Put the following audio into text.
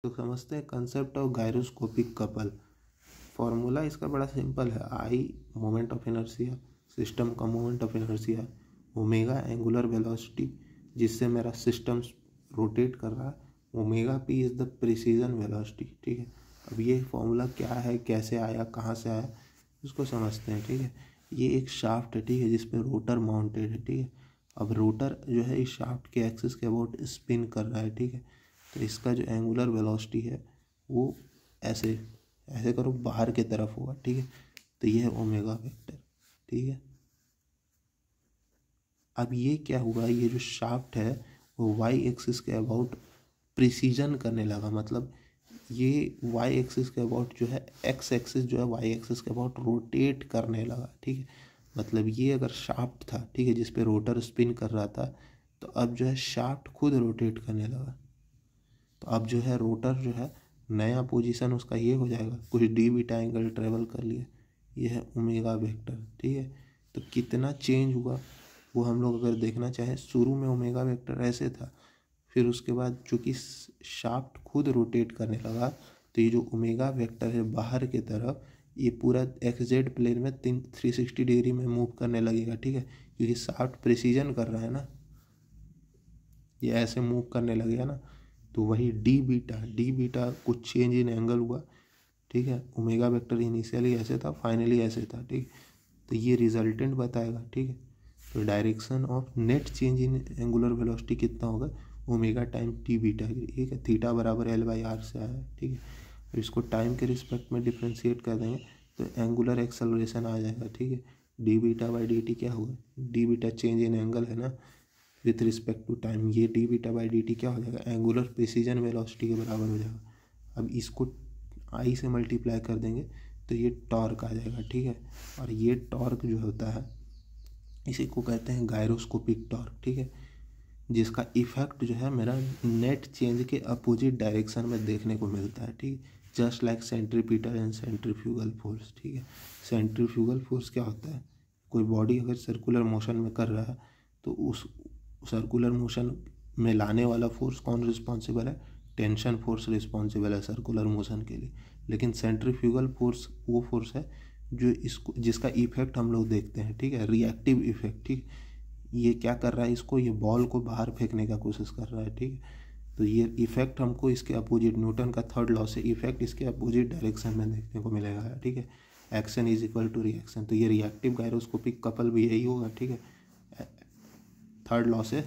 तो समझते हैं concept of gyroscopic couple. Formula इसका बड़ा सिंपल है। आई मोमेंट ऑफ इनर्शिया, सिस्टम का moment of inertia, omega angular velocity जिससे मेरा सिस्टम रोटेट कर रहा है, omega P is the precision velocity. ठीक है, अब ये फॉर्मूला क्या है, कैसे आया, कहाँ से आया, उसको समझते हैं। ठीक है, ये एक शाफ्ट है, ठीक है, जिस पे रोटर माउंटेड है। ठीक है, अब रोटर जो है इस शाफ्ट के एक्सिस के अबाउट स्पिन कर रहा है। ठीक है, तो इसका जो एंगुलर वेलोसिटी है वो ऐसे ऐसे करो बाहर की तरफ होगा। ठीक है, तो ये है ओमेगा वेक्टर। ठीक है, अब ये क्या हुआ, ये जो शाफ्ट है वो वाई एक्सिस के अबाउट प्रिसीजन करने लगा। मतलब ये वाई एक्सिस के अबाउट जो है, एक्स एक्सिस जो है वाई एक्सिस के अबाउट रोटेट करने लगा। ठीक है, मतलब ये अगर शाफ्ट था, ठीक है, जिस पे रोटर स्पिन कर रहा था, तो अब जो है शाफ्ट खुद रोटेट करने लगा। तो अब जो है रोटर जो है नया पोजीशन उसका ये हो जाएगा, कुछ डी बीटा एंगल ट्रेवल कर लिया, ये है ओमेगा वेक्टर। ठीक है, तो कितना चेंज हुआ वो हम लोग अगर देखना चाहें, शुरू में ओमेगा वेक्टर ऐसे था, फिर उसके बाद चूँकि शाफ्ट खुद रोटेट करने लगा, तो ये जो ओमेगा वेक्टर है बाहर की तरफ, ये पूरा एक्स जेड प्लेन में 360 डिग्री में मूव करने लगेगा। ठीक है, क्योंकि शाफ्ट प्रिसीजन कर रहा है ना, ये ऐसे मूव करने लगेगा ना, तो वही डी बीटा कुछ चेंज इन एंगल हुआ। ठीक है, ओमेगा वेक्टर इनिशियली ऐसे था, फाइनली ऐसे था। ठीक, तो ये रिजल्टेंट बताएगा। ठीक है, तो direction of net change in angular velocity कितना होगा, ओमेगा टाइम टी बीटा। ठीक है, थीटा बराबर L/R से आया है। ठीक है, तो इसको टाइम के रिस्पेक्ट में डिफ्रेंशिएट कर देंगे तो एंगुलर एक्सेलरेशन आ जाएगा। ठीक है, D beta by D T क्या होगा, D beta change in angle है ना विथ रिस्पेक्ट टू टाइम, ये D beta by D T क्या हो जाएगा, एंगुलर प्रिसीजन वेलोसिटी के बराबर हो जाएगा। अब इसको आई से मल्टीप्लाई कर देंगे तो ये टॉर्क आ जाएगा। ठीक है, और ये टॉर्क जो होता है इसी को कहते हैं गायरोस्कोपिक टॉर्क। ठीक है, जिसका इफेक्ट जो है मेरा नेट चेंज के अपोजिट डायरेक्शन में देखने को मिलता है। ठीक, just like centripetal and centrifugal force. ठीक है, सेंट्रीफ्यूगल फोर्स क्या होता है, कोई बॉडी अगर सर्कुलर मोशन में कर रहा है तो उस सर्कुलर मोशन में लाने वाला फोर्स कौन रिस्पॉन्सिबल है, टेंशन फोर्स रिस्पॉन्सिबल है सर्कुलर मोशन के लिए। लेकिन सेंट्रीफ्यूगल फोर्स वो फोर्स है जो इसको, जिसका इफेक्ट हम लोग देखते हैं। ठीक है, रिएक्टिव इफेक्ट। ठीक, ये क्या कर रहा है, इसको ये बॉल को बाहर फेंकने का कोशिश कर रहा है। ठीक है, तो ये इफेक्ट हमको इसके अपोजिट, न्यूटन का थर्ड लॉ से इफेक्ट इसके अपोजिट डायरेक्शन में देखने को मिलेगा। ठीक है, action is equal to reaction, तो ये रिएक्टिव गायरोस्कोपिक कपल भी यही होगा। ठीक है, थर्ड लॉ से